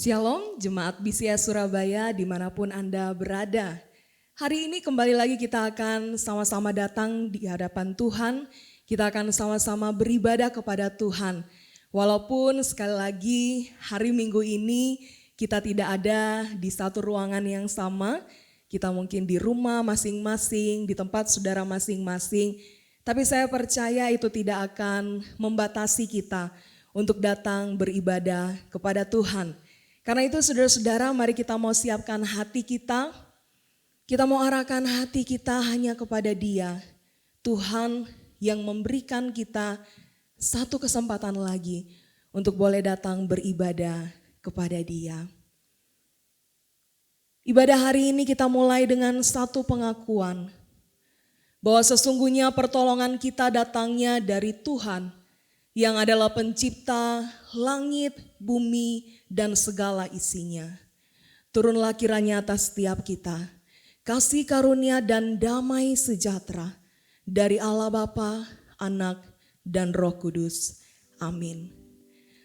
Shalom, Jemaat BCS Surabaya dimanapun Anda berada. Hari ini kembali lagi kita akan sama-sama datang di hadapan Tuhan. Kita akan sama-sama beribadah kepada Tuhan. Walaupun sekali lagi hari Minggu ini kita tidak ada di satu ruangan yang sama. Kita mungkin di rumah masing-masing, di tempat saudara masing-masing. Tapi saya percaya itu tidak akan membatasi kita untuk datang beribadah kepada Tuhan. Karena itu saudara-saudara, mari kita mau siapkan hati kita. Kita mau arahkan hati kita hanya kepada Dia. Tuhan yang memberikan kita satu kesempatan lagi untuk boleh datang beribadah kepada Dia. Ibadah hari ini kita mulai dengan satu pengakuan bahwa sesungguhnya pertolongan kita datangnya dari Tuhan yang adalah pencipta langit, bumi, dan segala isinya. Turunlah kiranya atas setiap kita kasih karunia dan damai sejahtera dari Allah Bapa, Anak, dan Roh Kudus. Amin.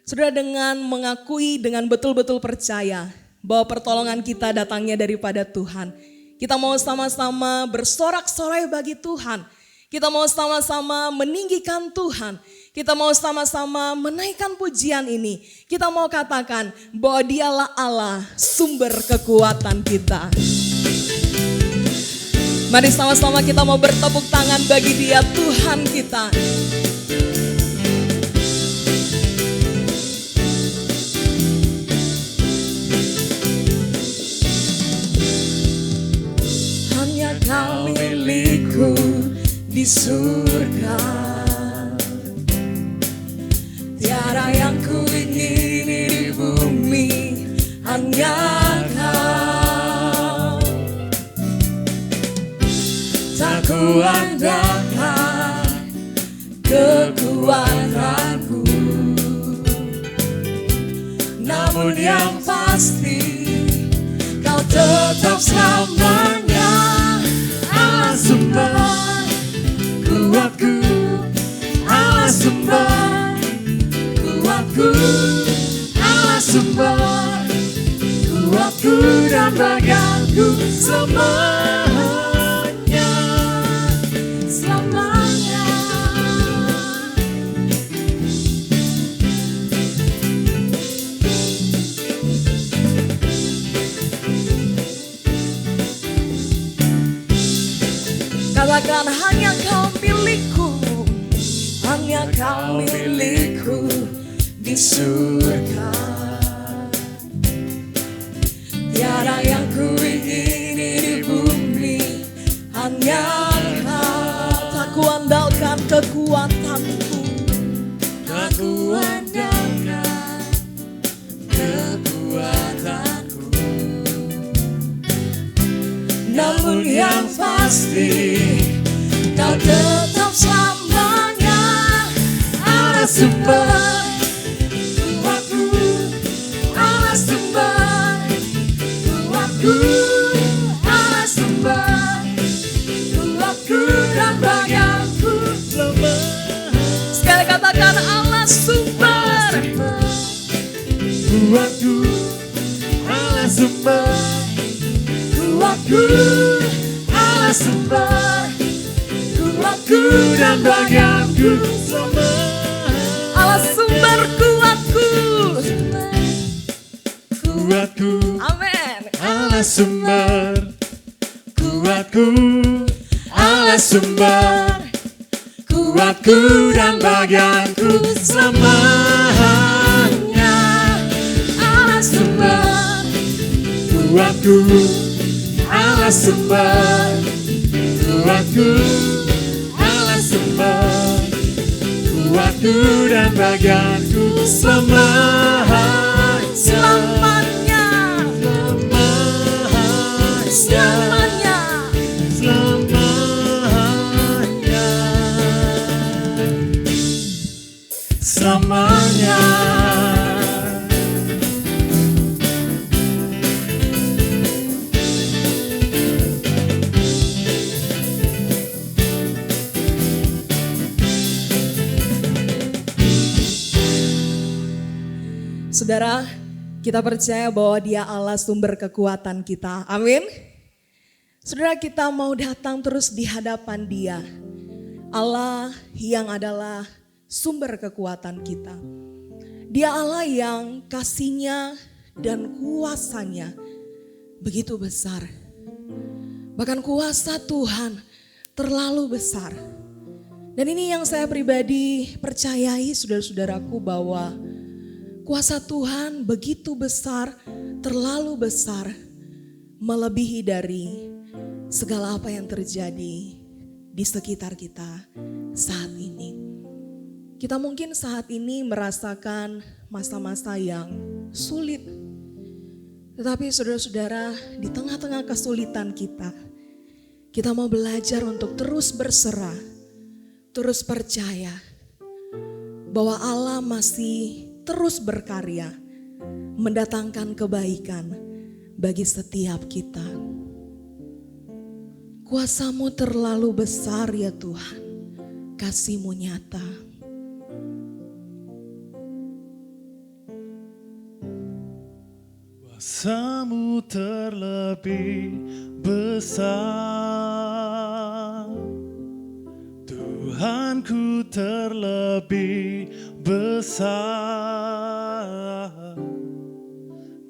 Saudara, dengan mengakui, dengan betul-betul percaya bahwa pertolongan kita datangnya daripada Tuhan, kita mau sama-sama bersorak-sorai bagi Tuhan. Kita mau sama-sama meninggikan Tuhan. Kita mau sama-sama menaikkan pujian ini. Kita mau katakan bahwa Dialah Allah, sumber kekuatan kita. Mari sama-sama kita mau bertepuk tangan bagi Dia, Tuhan kita. Hanya Kau milikku di surga. Tiada yang ku ingini di bumi, hanya Kau. Tak ku andalkan kekuatanku, namun yang pasti Kau tetap selamanya Allah sumber kuatku, Allah sumber kuatku, Allah sumber kuatku dan bagianku selamanya, selamanya. Katakan hanya Kau milikku, hanya Kau milikku di surga. Tiada yang ku ingini di bumi, hanya Kau. Tak ku andalkan kekuatanku, tak ku andalkan kekuatanku, namun yang pasti Kau tetap selamanya Allah sumber kuatku, Allah sumber kuatku, Allah sumber kuatku dan bagianku selamanya. Sekali katakan Allah sumber kuatku, Allah sumber kuatku, Allah sumber kuatku dan bagianku selamanya. Allah sumber kuatku, kuatku, amin. Allah sumber kuatku, Allah sumber kuatku dan bagianku selamanya. Allah sumber kuatku, Allah sumber kuatku, Allah sumber kuatku dan bagianku selamanya, selamanya, selamanya, selamanya, selamanya. Saudara, Kita percaya bahwa Dia Allah sumber kekuatan kita. Amin. Saudara, kita mau datang terus di hadapan Dia. Allah yang adalah sumber kekuatan kita. Dia Allah yang kasih-Nya dan kuasa-Nya begitu besar. Bahkan kuasa Tuhan terlalu besar. Dan ini yang saya pribadi percayai saudara-saudaraku, bahwa kuasa Tuhan begitu besar, terlalu besar, melebihi dari segala apa yang terjadi di sekitar kita saat ini. Kita mungkin saat ini merasakan masa-masa yang sulit. Tetapi saudara-saudara, di tengah-tengah kesulitan kita mau belajar untuk terus berserah, terus percaya bahwa Allah masih terus berkarya, mendatangkan kebaikan bagi setiap kita. Kuasa-Mu terlalu besar ya Tuhan, kasih-Mu nyata. Kuasa-Mu terlebih besar, Tuhanku terlebih besar.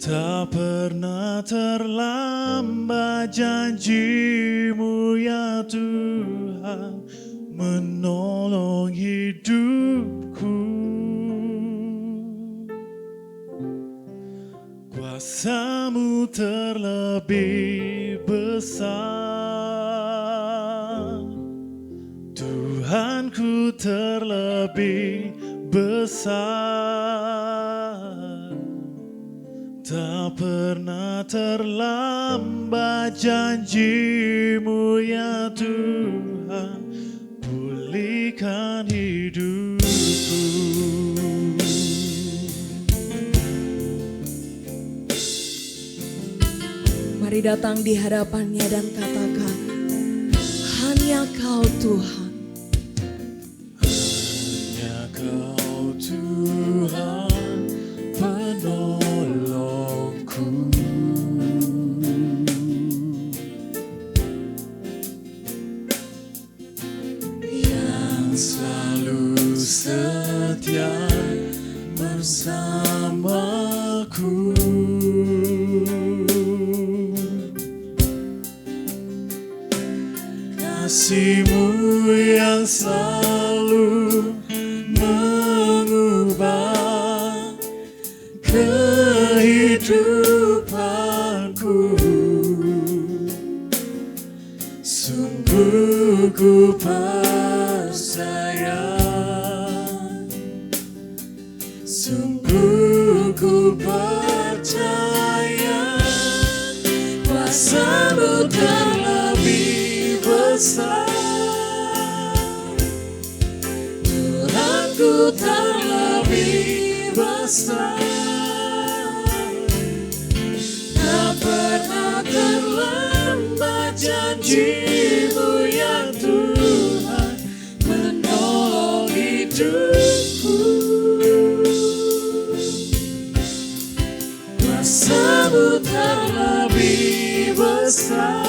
Tak pernah terlambat janji-Mu ya Tuhan, menolong hidupku. Kuasa-Mu terlebih besar, Tuhanku terlebih besar. Tak pernah terlambat janji-Mu ya Tuhan, pulihkan hidupku. Mari datang di hadapan-Nya dan katakan, hanya Kau Tuhan. Hanya Kau Tuhan penolongku. Yang selalu setia bersamaku. Kasih-Mu yang selalu mengubah kehidupanku. Sungguh ku percaya, sungguh ku percaya, kuasa-Mu terlebih besar, Tuhanku terlebih besar. Tak pernah terlambat janji-Mu ya Tuhan, menolong hidupku. Kuasa-Mu terlebih besar,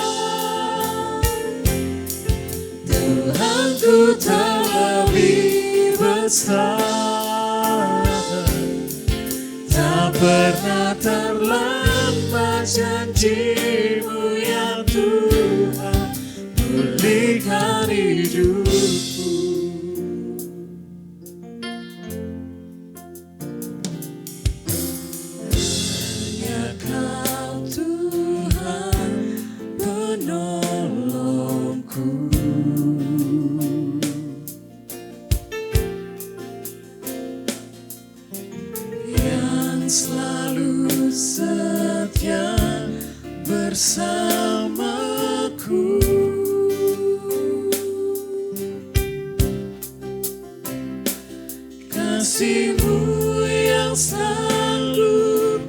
Tuhanku terlebih besar. Tak pernah terlambat janji-Mu ya Tuhan, pulihkan hidupku. Hanya Kau Tuhan penolongku. Selalu setia bersamaku. Kasih-Mu yang selalu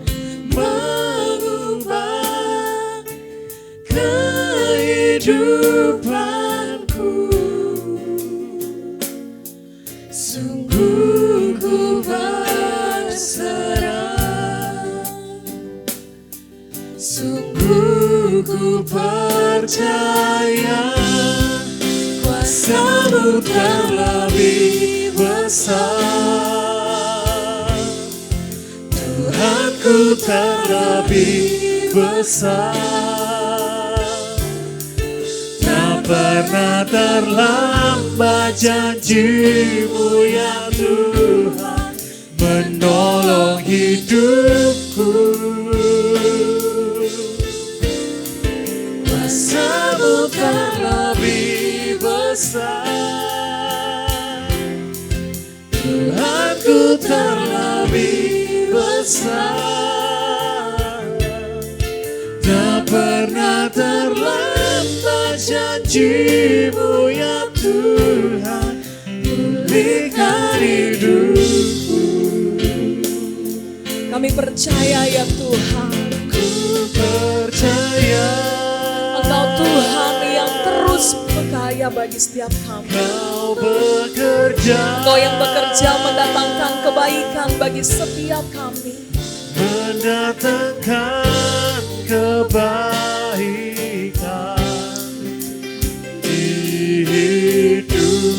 mengubah kehidupanku. Sungguh ku berserah, ku percaya kuasa-Mu terlebih besar. Tuhanku terlebih besar. Tak pernah terlambat janji-Mu ya Tuhan menolong hidupku. Kuasa-Mu terlebih besar. Tuhanku terlebih besar. Tak pernah terlambat janji-Mu ya Tuhan pulihkan hidupku. Kami percaya ya Tuhan, Ku percaya Engkau Tuhan yang terus berkarya bagi setiap kami. Kau bekerja, Engkau yang bekerja mendatangkan kebaikan bagi setiap kami. mendatangkan kebaikan di hidupku.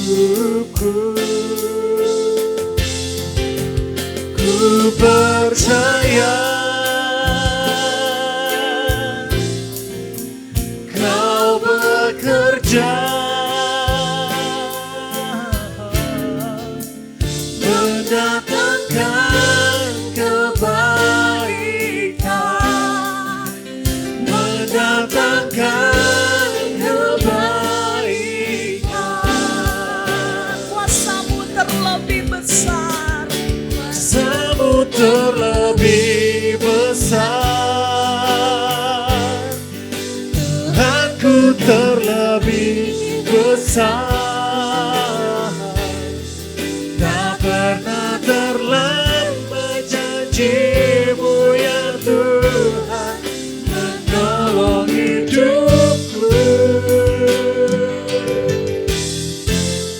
Ku percaya Kau bekerja mendatangkan kebaikan, mendatangkan kebaikan. Kuasa-Mu terlebih besar. Kuasa-Mu terlebih besar. Tuhanku terlebih besar. Tak pernah terlambat janji-Mu ya Tuhan menolong hidupku.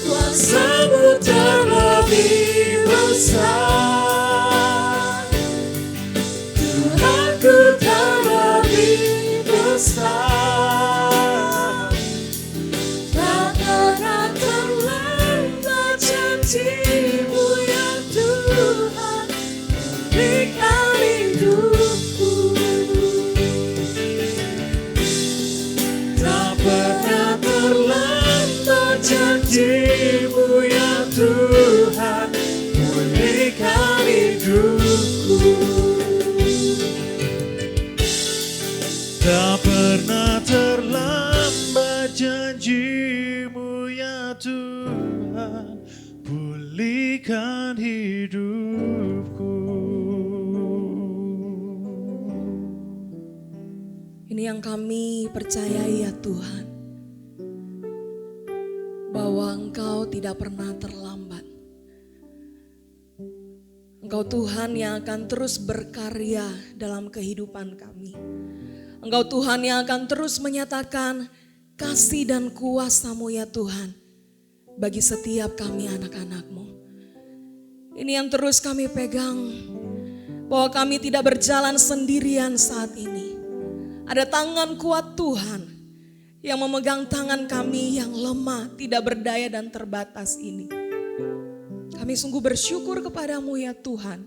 Kuasa-Mu terlebih besar. Tuhanku terlebih besar. Tak pernah terlambat janji-Mu ya Tuhan pulihkan hidupku. Tak pernah terlambat janji-Mu ya Tuhan pulihkan hidupku. Tak pernah terlambat janji-Mu ya Tuhan pulihkan hidupku. Ini yang kami percayai ya Tuhan, bahwa Engkau tidak pernah terlambat. Engkau Tuhan yang akan terus berkarya dalam kehidupan kami. Engkau Tuhan yang akan terus menyatakan kasih dan kuasa-Mu ya Tuhan bagi setiap kami anak-anak-Mu. Ini yang terus kami pegang, bahwa kami tidak berjalan sendirian saat ini. Ada tangan kuat Tuhan yang memegang tangan kami yang lemah, tidak berdaya dan terbatas ini. Kami sungguh bersyukur kepadamu ya Tuhan.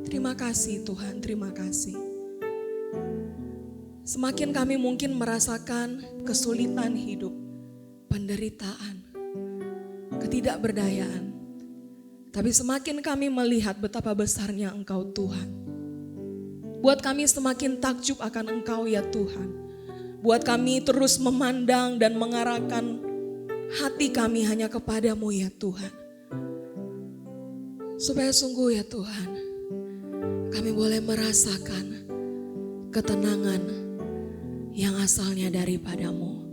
Terima kasih Tuhan, terima kasih. Semakin kami mungkin merasakan kesulitan hidup, penderitaan, ketidakberdayaan. Tapi semakin kami melihat betapa besarnya Engkau Tuhan. Buat kami semakin takjub akan Engkau ya Tuhan. Buat kami terus memandang dan mengarahkan hati kami hanya kepadamu ya Tuhan. Supaya sungguh ya Tuhan, kami boleh merasakan ketenangan yang asalnya daripadamu.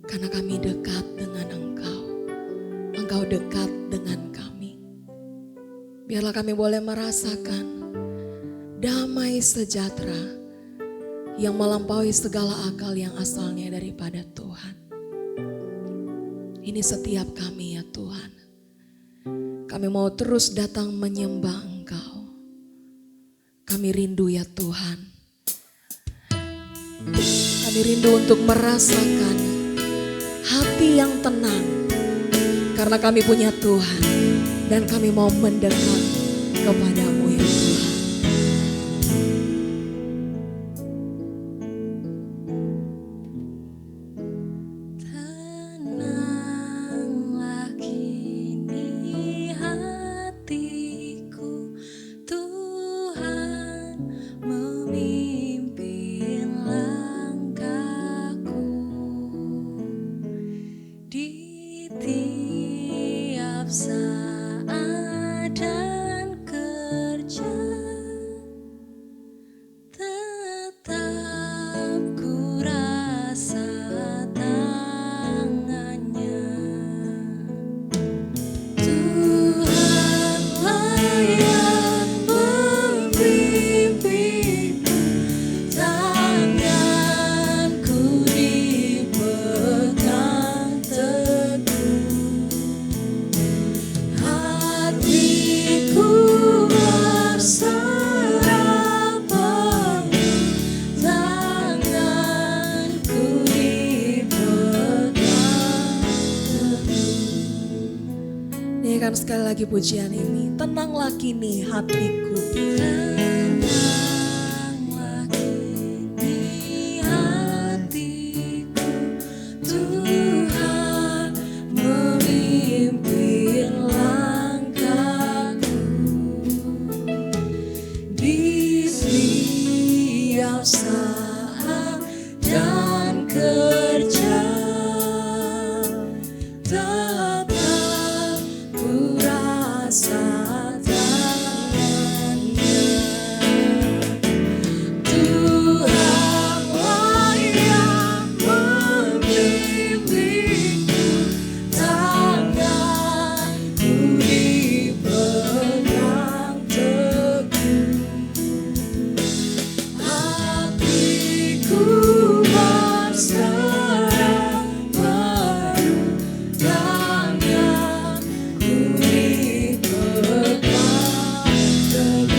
Karena kami dekat dengan Engkau. Engkau dekat dengan kami. Biarlah kami boleh merasakan damai sejahtera yang melampaui segala akal yang asalnya daripada Tuhan. Ini setiap kami ya Tuhan. Kami mau terus datang menyembah Engkau. Kami rindu ya Tuhan. Kami rindu untuk merasakan hati yang tenang karena kami punya Tuhan dan kami mau mendekat kepadamu ya Tuhan. Tenanglah kini hatiku, Tuhan memimpin langkahku di tiap saat dan kerja. Tetap ku rasa tangannya. Tuhanlah yang membimbingku, tanganku dipegang teguh. Hatiku berserah penuh, tanganku dipegang teguh. Nyanyikan sekali lagi pujian ini. Tenanglah kini hatiku. Tenanglah kini hatiku, Tuhan memimpin langkahku di setiap saat dan kerja. Tetap ku rasa tangannya. Tuhanlah yang membimbingku, tanganku dipegang teguh. Hatiku berserah penuh, tanganku dipegang teguh.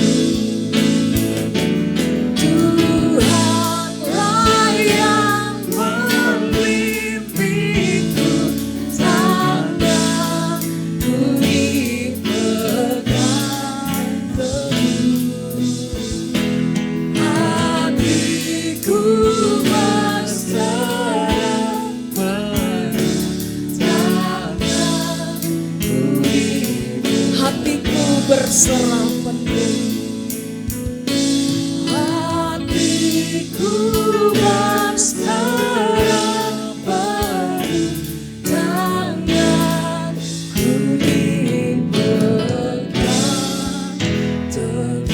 Tuhanlah yang membimbingku, tanganku dipegang teguh. Hatiku berserah penuh, tanganku dipegang. Hatiku berserah penuh. Hatiku berserah penuh, tanganku dipegang teguh.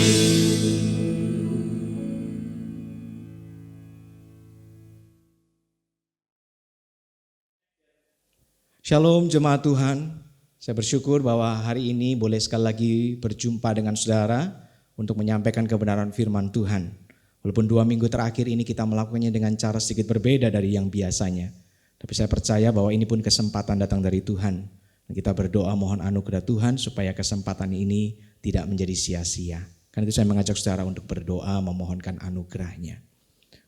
Shalom jemaat Tuhan, saya bersyukur bahwa hari ini boleh sekali lagi berjumpa dengan saudara untuk menyampaikan kebenaran firman Tuhan. Walaupun 2 minggu terakhir ini kita melakukannya dengan cara sedikit berbeda dari yang biasanya. Tapi saya percaya bahwa ini pun kesempatan datang dari Tuhan. Dan kita berdoa mohon anugerah Tuhan supaya kesempatan ini tidak menjadi sia-sia. Karena itu saya mengajak saudara untuk berdoa memohonkan anugerahnya.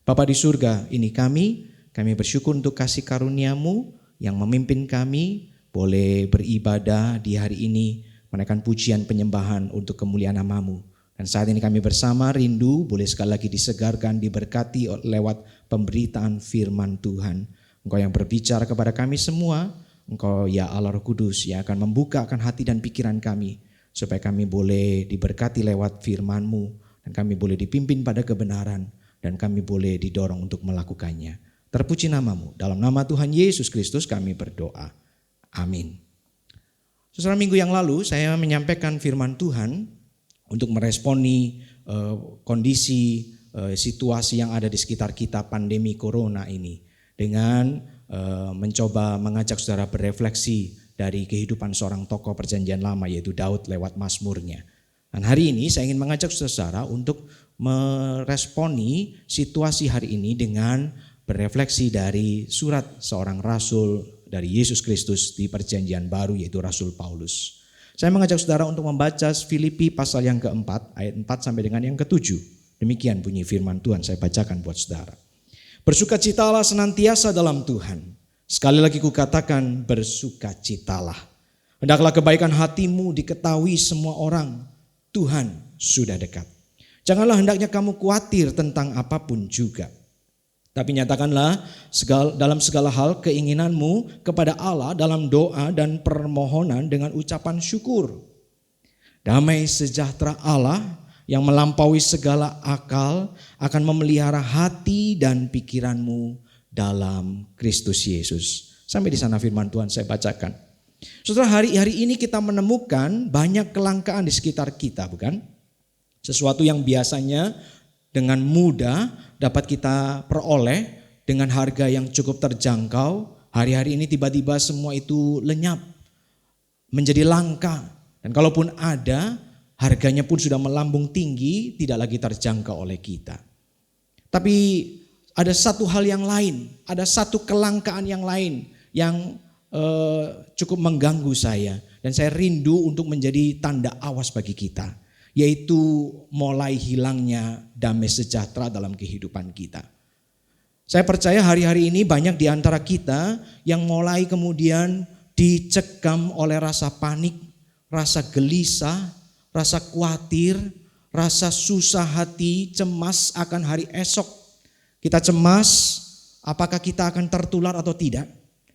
Bapa di surga, ini kami bersyukur untuk kasih karunia-Mu yang memimpin kami boleh beribadah di hari ini, menaikkan pujian penyembahan untuk kemuliaan nama-Mu. Dan saat ini kami bersama rindu boleh sekali lagi disegarkan, diberkati lewat pemberitaan firman Tuhan. Engkau yang berbicara kepada kami semua, Engkau ya Allah Roh Kudus yang akan membukakan hati dan pikiran kami, supaya kami boleh diberkati lewat firman-Mu, dan kami boleh dipimpin pada kebenaran, dan kami boleh didorong untuk melakukannya. Terpuji nama-Mu, dalam nama Tuhan Yesus Kristus kami berdoa. Amin. Saudara, minggu yang lalu saya menyampaikan firman Tuhan untuk meresponi kondisi situasi yang ada di sekitar kita pandemi corona ini. Dengan mencoba mengajak saudara berefleksi dari kehidupan seorang tokoh perjanjian lama yaitu Daud lewat mazmurnya. Dan hari ini saya ingin mengajak saudara untuk meresponi situasi hari ini dengan berefleksi dari surat seorang rasul dari Yesus Kristus di perjanjian baru yaitu Rasul Paulus. Saya mengajak saudara untuk membaca Filipi pasal yang keempat ayat 4 sampai dengan yang ke-7. Demikian bunyi firman Tuhan, saya bacakan buat saudara. Bersukacitalah senantiasa dalam Tuhan. Sekali lagi kukatakan, bersukacitalah. Hendaklah kebaikan hatimu diketahui semua orang. Tuhan sudah dekat. Janganlah hendaknya kamu khawatir tentang apapun juga. Tapi nyatakanlah dalam segala hal keinginanmu kepada Allah dalam doa dan permohonan dengan ucapan syukur. Damai sejahtera Allah yang melampaui segala akal akan memelihara hati dan pikiranmu dalam Kristus Yesus. Sampai di sana firman Tuhan saya bacakan. Saudara, hari ini kita menemukan banyak kelangkaan di sekitar kita, bukan? Sesuatu yang biasanya dengan mudah dapat kita peroleh dengan harga yang cukup terjangkau. Hari-hari ini tiba-tiba semua itu lenyap, menjadi langka. Dan kalaupun ada, harganya pun sudah melambung tinggi, tidak lagi terjangkau oleh kita. Tapi ada satu hal yang lain, ada satu kelangkaan yang lain yang cukup mengganggu saya. Dan saya rindu untuk menjadi tanda awas bagi kita, yaitu mulai hilangnya damai sejahtera dalam kehidupan kita. Saya percaya hari-hari ini banyak di antara kita yang mulai kemudian dicekam oleh rasa panik, rasa gelisah, rasa khawatir, rasa susah hati, cemas akan hari esok. Kita cemas apakah kita akan tertular atau tidak.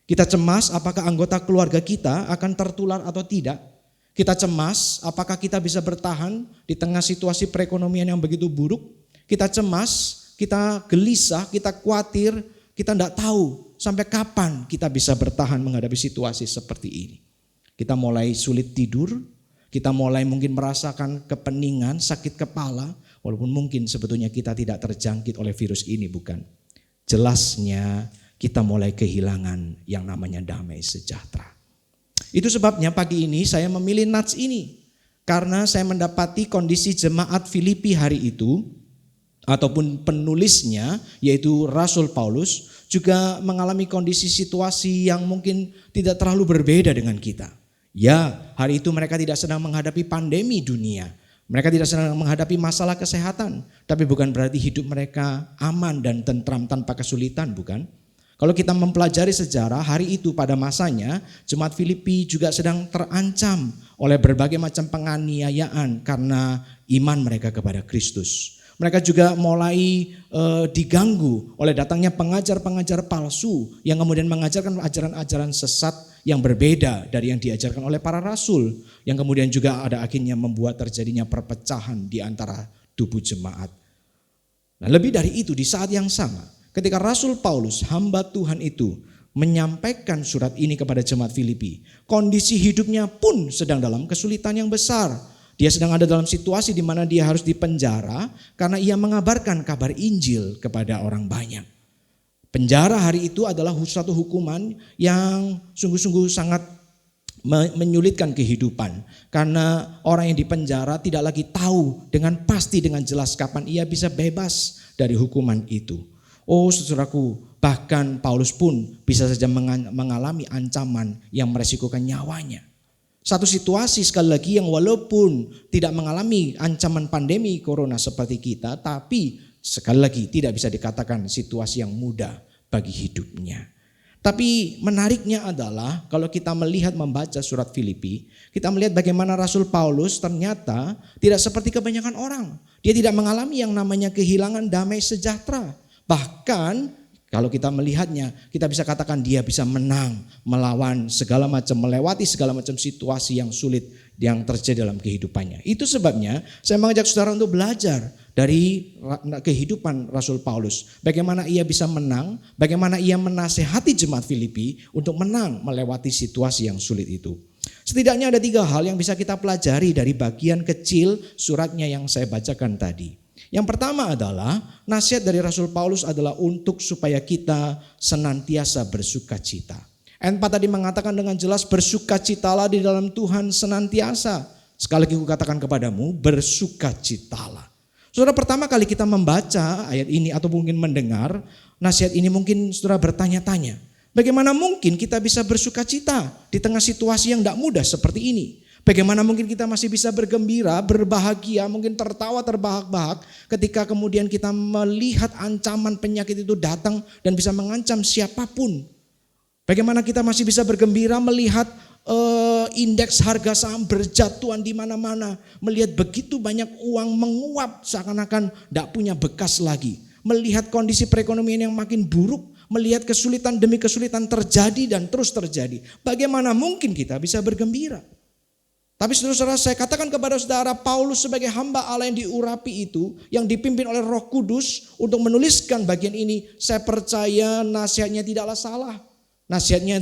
Kita cemas apakah anggota keluarga kita akan tertular atau tidak. Kita cemas apakah kita bisa bertahan di tengah situasi perekonomian yang begitu buruk. Kita cemas, kita gelisah, kita khawatir, kita tidak tahu sampai kapan kita bisa bertahan menghadapi situasi seperti ini. Kita mulai sulit tidur, kita mulai mungkin merasakan kepeningan, sakit kepala, walaupun mungkin sebetulnya kita tidak terjangkit oleh virus ini, bukan? Jelasnya kita mulai kehilangan yang namanya damai sejahtera. Itu sebabnya pagi ini saya memilih nats ini. Karena saya mendapati kondisi jemaat Filipi hari itu, ataupun penulisnya yaitu Rasul Paulus juga mengalami kondisi situasi yang mungkin tidak terlalu berbeda dengan kita. Ya, hari itu mereka tidak sedang menghadapi pandemi dunia. Mereka tidak sedang menghadapi masalah kesehatan. Tapi bukan berarti hidup mereka aman dan tentram tanpa kesulitan, bukan? Kalau kita mempelajari sejarah, hari itu pada masanya jemaat Filipi juga sedang terancam oleh berbagai macam penganiayaan karena iman mereka kepada Kristus. Mereka juga mulai diganggu oleh datangnya pengajar-pengajar palsu yang kemudian mengajarkan ajaran-ajaran sesat yang berbeda dari yang diajarkan oleh para rasul. Yang kemudian juga ada akhirnya membuat terjadinya perpecahan di antara tubuh jemaat. Nah, lebih dari itu, di saat yang sama, ketika Rasul Paulus, hamba Tuhan itu, menyampaikan surat ini kepada jemaat Filipi, kondisi hidupnya pun sedang dalam kesulitan yang besar. Dia sedang ada dalam situasi di mana dia harus dipenjara karena ia mengabarkan kabar Injil kepada orang banyak. Penjara hari itu adalah suatu hukuman yang sungguh-sungguh sangat menyulitkan kehidupan. Karena orang yang dipenjara tidak lagi tahu dengan pasti, dengan jelas kapan ia bisa bebas dari hukuman itu. Oh saudaraku, bahkan Paulus pun bisa saja mengalami ancaman yang meresikokan nyawanya. Satu situasi sekali lagi yang walaupun tidak mengalami ancaman pandemi corona seperti kita, tapi sekali lagi tidak bisa dikatakan situasi yang mudah bagi hidupnya. Tapi menariknya adalah kalau kita melihat membaca surat Filipi, kita melihat bagaimana Rasul Paulus ternyata tidak seperti kebanyakan orang. Dia tidak mengalami yang namanya kehilangan damai sejahtera. Bahkan kalau kita melihatnya, kita bisa katakan dia bisa menang, melawan segala macam, melewati segala macam situasi yang sulit yang terjadi dalam kehidupannya. Itu sebabnya saya mengajak saudara untuk belajar dari kehidupan Rasul Paulus. Bagaimana ia bisa menang, bagaimana ia menasehati jemaat Filipi untuk menang melewati situasi yang sulit itu. Setidaknya ada 3 hal yang bisa kita pelajari dari bagian kecil suratnya yang saya bacakan tadi. Yang pertama adalah nasihat dari Rasul Paulus adalah untuk supaya kita senantiasa bersukacita. Ayat 4 tadi mengatakan dengan jelas, bersukacitalah di dalam Tuhan senantiasa. Sekali lagi aku katakan kepadamu, bersukacitalah. Saudara, pertama kali kita membaca ayat ini atau mungkin mendengar nasihat ini, mungkin saudara bertanya-tanya, bagaimana mungkin kita bisa bersukacita di tengah situasi yang tidak mudah seperti ini? Bagaimana mungkin kita masih bisa bergembira, berbahagia, mungkin tertawa terbahak-bahak ketika kemudian kita melihat ancaman penyakit itu datang dan bisa mengancam siapapun. Bagaimana kita masih bisa bergembira melihat indeks harga saham berjatuhan di mana-mana, melihat begitu banyak uang menguap seakan-akan tidak punya bekas lagi, melihat kondisi perekonomian yang makin buruk, melihat kesulitan demi kesulitan terjadi dan terus terjadi. Bagaimana mungkin kita bisa bergembira? Tapi saudara-saudara, saya katakan kepada saudara, Paulus sebagai hamba Allah yang diurapi itu, yang dipimpin oleh Roh Kudus untuk menuliskan bagian ini, saya percaya nasihatnya tidaklah salah. Nasihatnya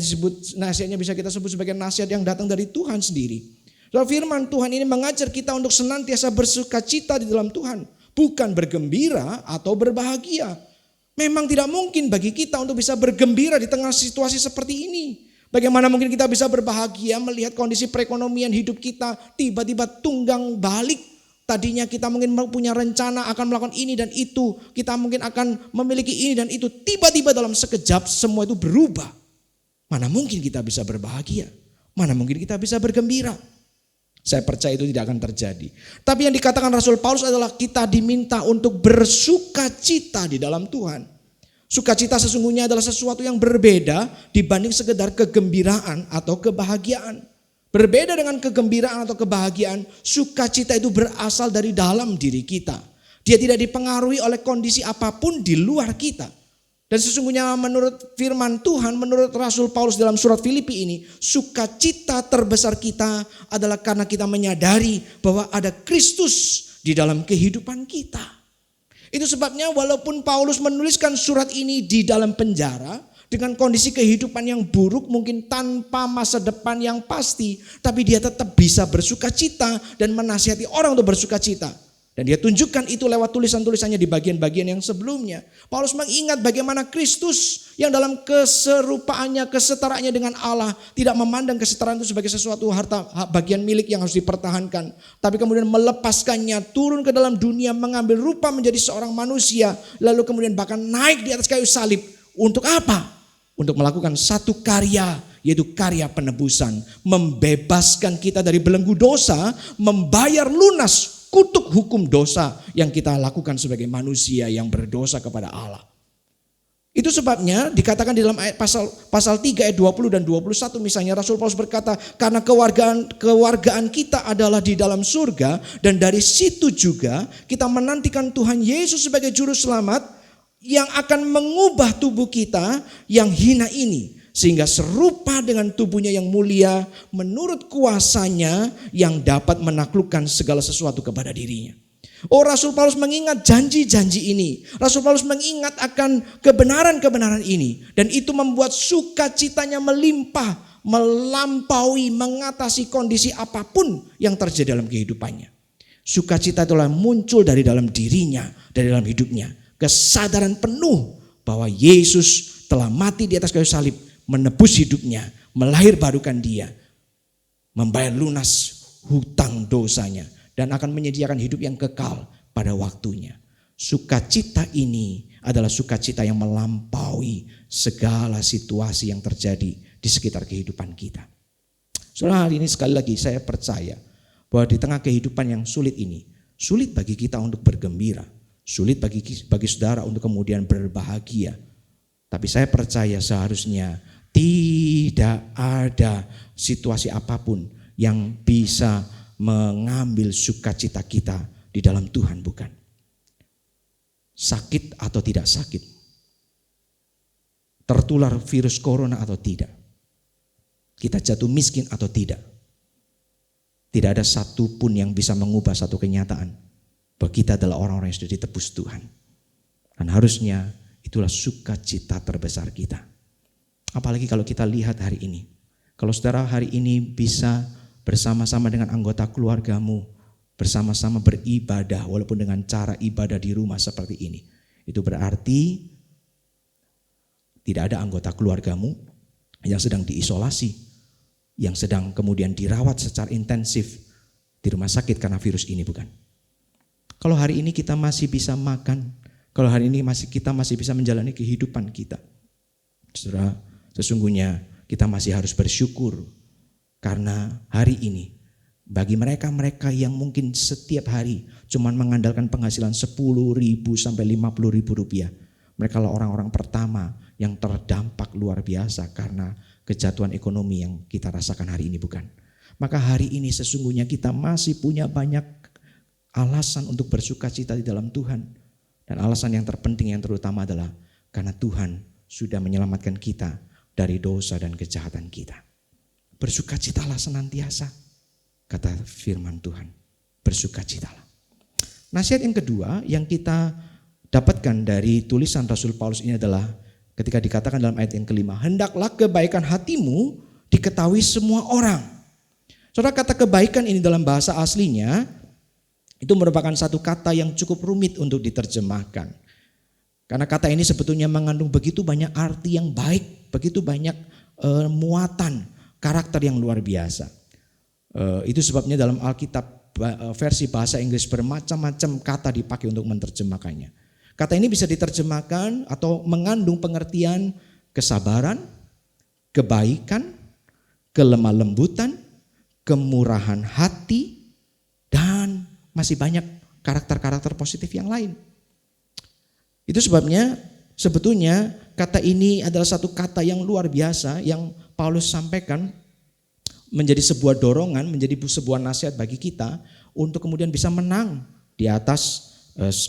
bisa kita sebut sebagai nasihat yang datang dari Tuhan sendiri. Soal firman Tuhan ini mengajar kita untuk senantiasa bersukacita di dalam Tuhan, bukan bergembira atau berbahagia. Memang tidak mungkin bagi kita untuk bisa bergembira di tengah situasi seperti ini. Bagaimana mungkin kita bisa berbahagia melihat kondisi perekonomian hidup kita tiba-tiba tunggang balik. Tadinya kita mungkin punya rencana akan melakukan ini dan itu. Kita mungkin akan memiliki ini dan itu. Tiba-tiba dalam sekejap semua itu berubah. Mana mungkin kita bisa berbahagia? Mana mungkin kita bisa bergembira? Saya percaya itu tidak akan terjadi. Tapi yang dikatakan Rasul Paulus adalah kita diminta untuk bersukacita di dalam Tuhan. Sukacita sesungguhnya adalah sesuatu yang berbeda dibanding sekedar kegembiraan atau kebahagiaan. Berbeda dengan kegembiraan atau kebahagiaan, sukacita itu berasal dari dalam diri kita. Dia tidak dipengaruhi oleh kondisi apapun di luar kita. Dan sesungguhnya menurut firman Tuhan, menurut Rasul Paulus dalam surat Filipi ini, sukacita terbesar kita adalah karena kita menyadari bahwa ada Kristus di dalam kehidupan kita. Itu sebabnya walaupun Paulus menuliskan surat ini di dalam penjara dengan kondisi kehidupan yang buruk, mungkin tanpa masa depan yang pasti, tapi dia tetap bisa bersukacita dan menasihati orang untuk bersukacita. Dan dia tunjukkan itu lewat tulisan-tulisannya di bagian-bagian yang sebelumnya. Paulus mengingat bagaimana Kristus yang dalam keserupaannya, kesetaraannya dengan Allah tidak memandang kesetaraan itu sebagai sesuatu harta bagian milik yang harus dipertahankan. Tapi kemudian melepaskannya, turun ke dalam dunia, mengambil rupa menjadi seorang manusia. Lalu kemudian bahkan naik di atas kayu salib. Untuk apa? Untuk melakukan satu karya, yaitu karya penebusan. Membebaskan kita dari belenggu dosa, membayar lunas kutuk hukum dosa yang kita lakukan sebagai manusia yang berdosa kepada Allah. Itu sebabnya dikatakan di dalam ayat pasal 3 ayat 20 dan 21 misalnya Rasul Paulus berkata, karena kewargaan kita adalah di dalam surga dan dari situ juga kita menantikan Tuhan Yesus sebagai juru selamat yang akan mengubah tubuh kita yang hina ini sehingga serupa dengan tubuhnya yang mulia menurut kuasanya yang dapat menaklukkan segala sesuatu kepada dirinya. Oh, Rasul Paulus mengingat janji-janji ini. Rasul Paulus mengingat akan kebenaran-kebenaran ini. Dan itu membuat sukacitanya melimpah, melampaui, mengatasi kondisi apapun yang terjadi dalam kehidupannya. Sukacita itulah muncul dari dalam dirinya, dari dalam hidupnya. Kesadaran penuh bahwa Yesus telah mati di atas kayu salib, menebus hidupnya, melahirbarukan dia, membayar lunas hutang dosanya, dan akan menyediakan hidup yang kekal pada waktunya. Sukacita ini adalah sukacita yang melampaui segala situasi yang terjadi di sekitar kehidupan kita. Saudara, hari ini sekali lagi saya percaya bahwa di tengah kehidupan yang sulit ini, sulit bagi kita untuk bergembira, sulit bagi saudara untuk kemudian berbahagia. Tapi saya percaya seharusnya tidak ada situasi apapun yang bisa mengambil sukacita kita di dalam Tuhan, bukan. Sakit atau tidak sakit, tertular virus corona atau tidak, kita jatuh miskin atau tidak, tidak ada satupun yang bisa mengubah satu kenyataan bahwa kita adalah orang-orang yang sudah ditebus Tuhan. Dan harusnya itulah sukacita terbesar kita. Apalagi kalau kita lihat hari ini. Kalau saudara hari ini bisa bersama-sama dengan anggota keluargamu, bersama-sama beribadah walaupun dengan cara ibadah di rumah seperti ini. Itu berarti tidak ada anggota keluargamu yang sedang diisolasi, yang sedang kemudian dirawat secara intensif di rumah sakit karena virus ini, bukan. Kalau hari ini kita masih bisa makan, kalau hari ini kita masih bisa menjalani kehidupan kita, saudara, sesungguhnya kita masih harus bersyukur karena hari ini Bagi mereka yang mungkin setiap hari cuman mengandalkan penghasilan 10.000 sampai 50.000 rupiah. Mereka lah orang-orang pertama yang terdampak luar biasa karena kejatuhan ekonomi yang kita rasakan hari ini, bukan? Maka hari ini sesungguhnya kita masih punya banyak alasan untuk bersuka cita di dalam Tuhan. Dan alasan yang terpenting yang terutama adalah karena Tuhan sudah menyelamatkan kita dari dosa dan kejahatan kita. Bersukacitalah senantiasa, kata firman Tuhan. Bersukacitalah. Nasihat yang kedua yang kita dapatkan dari tulisan Rasul Paulus ini adalah ketika dikatakan dalam ayat yang kelima, hendaklah kebaikan hatimu diketahui semua orang. Saudara, kata kebaikan ini dalam bahasa aslinya itu merupakan satu kata yang cukup rumit untuk diterjemahkan. Karena kata ini sebetulnya mengandung begitu banyak arti yang baik, begitu banyak muatan karakter yang luar biasa. Itu sebabnya dalam Alkitab versi bahasa Inggris bermacam-macam kata dipakai untuk menerjemahkannya. Kata ini bisa diterjemahkan atau mengandung pengertian kesabaran, kebaikan, kelemah lembutan, kemurahan hati, dan masih banyak karakter-karakter positif yang lain. Itu sebabnya sebetulnya kata ini adalah satu kata yang luar biasa yang Paulus sampaikan menjadi sebuah dorongan, menjadi sebuah nasihat bagi kita untuk kemudian bisa menang di atas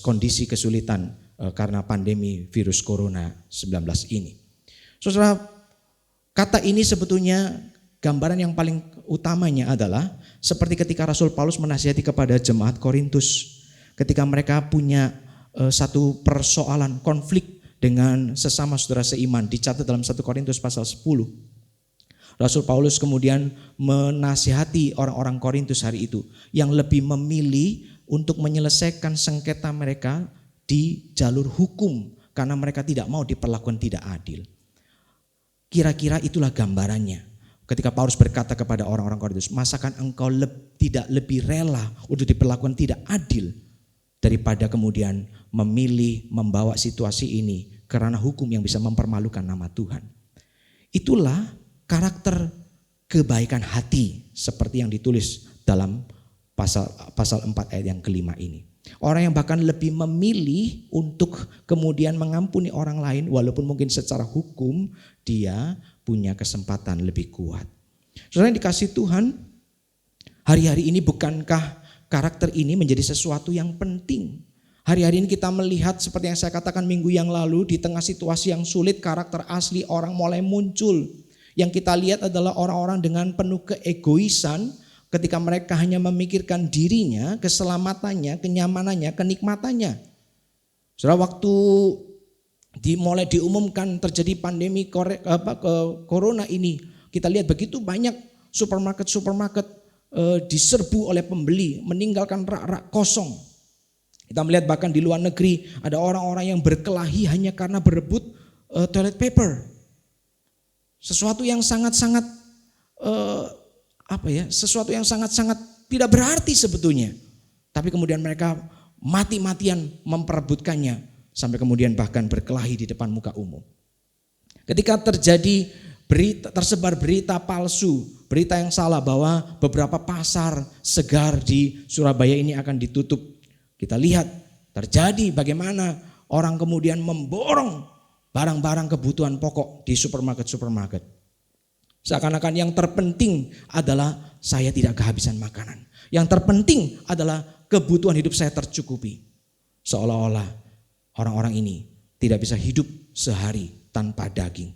kondisi kesulitan karena pandemi virus corona 19 ini. Saudara, kata ini sebetulnya gambaran yang paling utamanya adalah seperti ketika Rasul Paulus menasihati kepada jemaat Korintus ketika mereka punya satu persoalan konflik dengan sesama saudara seiman, dicatat dalam 1 Korintus pasal 10. Rasul Paulus kemudian menasihati orang-orang Korintus hari itu yang lebih memilih untuk menyelesaikan sengketa mereka di jalur hukum karena mereka tidak mau diperlakukan tidak adil. Kira-kira itulah gambarannya. Ketika Paulus berkata kepada orang-orang Korintus, masakan engkau tidak lebih rela untuk diperlakukan tidak adil daripada kemudian memilih membawa situasi ini karena hukum yang bisa mempermalukan nama Tuhan. Itulah karakter kebaikan hati seperti yang ditulis dalam pasal 4 ayat yang kelima ini. Orang yang bahkan lebih memilih untuk kemudian mengampuni orang lain walaupun mungkin secara hukum dia punya kesempatan lebih kuat. Saudara yang dikasihi Tuhan, hari-hari ini bukankah karakter ini menjadi sesuatu yang penting? Hari-hari ini kita melihat seperti yang saya katakan minggu yang lalu, di tengah situasi yang sulit karakter asli orang mulai muncul. Yang kita lihat adalah orang-orang dengan penuh keegoisan ketika mereka hanya memikirkan dirinya, keselamatannya, kenyamanannya, kenikmatannya. Saudara, waktu mulai diumumkan terjadi pandemi corona ini, kita lihat begitu banyak supermarket diserbu oleh pembeli, meninggalkan rak-rak kosong. Kita melihat bahkan di luar negeri ada orang-orang yang berkelahi hanya karena berebut toilet paper. Sesuatu yang sangat-sangat sesuatu yang sangat-sangat tidak berarti sebetulnya. Tapi kemudian mereka mati-matian memperebutkannya sampai kemudian bahkan berkelahi di depan muka umum. Ketika tersebar berita palsu, berita yang salah bahwa beberapa pasar segar di Surabaya ini akan ditutup. Kita lihat terjadi bagaimana orang kemudian memborong barang-barang kebutuhan pokok di supermarket. Seakan-akan yang terpenting adalah saya tidak kehabisan makanan. Yang terpenting adalah kebutuhan hidup saya tercukupi. Seolah-olah orang-orang ini tidak bisa hidup sehari tanpa daging.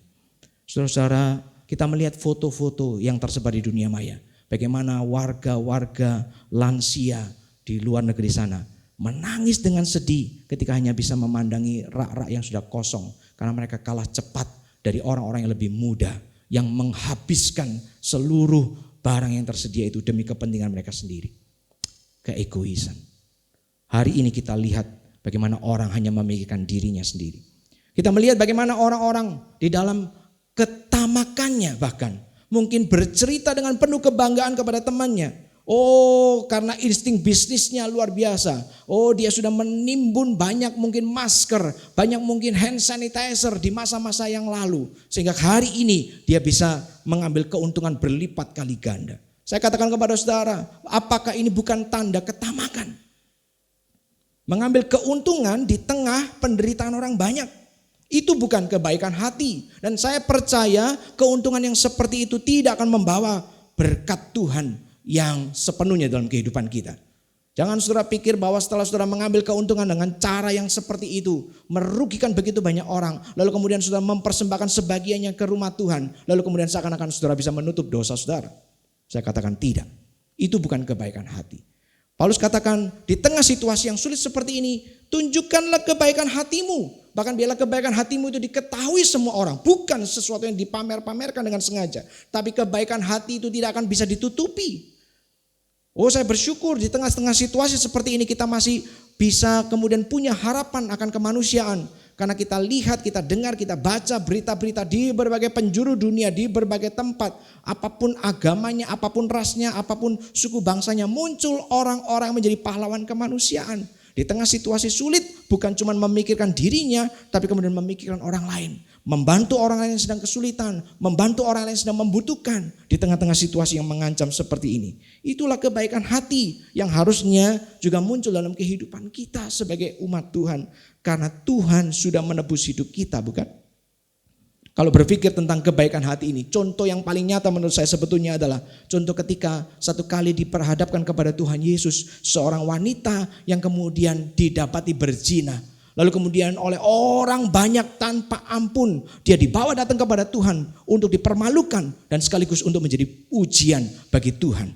Saudara-saudara, kita melihat foto-foto yang tersebar di dunia maya. Bagaimana warga-warga lansia di luar negeri sana menangis dengan sedih ketika hanya bisa memandangi rak-rak yang sudah kosong. Karena mereka kalah cepat dari orang-orang yang lebih muda yang menghabiskan seluruh barang yang tersedia itu demi kepentingan mereka sendiri. Keegoisan. Hari ini kita lihat bagaimana orang hanya memikirkan dirinya sendiri. Kita melihat bagaimana orang-orang di dalam ketamakannya bahkan mungkin bercerita dengan penuh kebanggaan kepada temannya. Oh, karena insting bisnisnya luar biasa. Oh, dia sudah menimbun banyak mungkin masker, banyak mungkin hand sanitizer di masa-masa yang lalu. Sehingga hari ini dia bisa mengambil keuntungan berlipat kali ganda. Saya katakan kepada saudara, apakah ini bukan tanda ketamakan? Mengambil keuntungan di tengah penderitaan orang banyak. Itu bukan kebaikan hati. Dan saya percaya keuntungan yang seperti itu tidak akan membawa berkat Tuhan yang sepenuhnya dalam kehidupan kita. Jangan saudara pikir bahwa setelah saudara mengambil keuntungan dengan cara yang seperti itu, merugikan begitu banyak orang, lalu kemudian saudara mempersembahkan sebagiannya ke rumah Tuhan, lalu kemudian seakan-akan saudara bisa menutup dosa saudara. Saya katakan tidak. Itu bukan kebaikan hati. Paulus katakan di tengah situasi yang sulit seperti ini, tunjukkanlah kebaikan hatimu. Bahkan biarlah kebaikan hatimu itu diketahui semua orang. Bukan sesuatu yang dipamer-pamerkan dengan sengaja. Tapi kebaikan hati itu tidak akan bisa ditutupi. Oh, saya bersyukur di tengah-tengah situasi seperti ini kita masih bisa kemudian punya harapan akan kemanusiaan. Karena kita lihat, kita dengar, kita baca berita-berita di berbagai penjuru dunia, di berbagai tempat. Apapun agamanya, apapun rasnya, apapun suku bangsanya, muncul orang-orang menjadi pahlawan kemanusiaan. Di tengah situasi sulit bukan cuma memikirkan dirinya, tapi kemudian memikirkan orang lain. Membantu orang lain yang sedang kesulitan, membantu orang lain yang sedang membutuhkan. Di tengah-tengah situasi yang mengancam seperti ini. Itulah kebaikan hati yang harusnya juga muncul dalam kehidupan kita sebagai umat Tuhan. Karena Tuhan sudah menebus hidup kita, bukan? Kalau berpikir tentang kebaikan hati ini, contoh yang paling nyata menurut saya sebetulnya adalah contoh ketika satu kali diperhadapkan kepada Tuhan Yesus, seorang wanita yang kemudian didapati berzina. Lalu kemudian oleh orang banyak tanpa ampun, dia dibawa datang kepada Tuhan untuk dipermalukan dan sekaligus untuk menjadi ujian bagi Tuhan.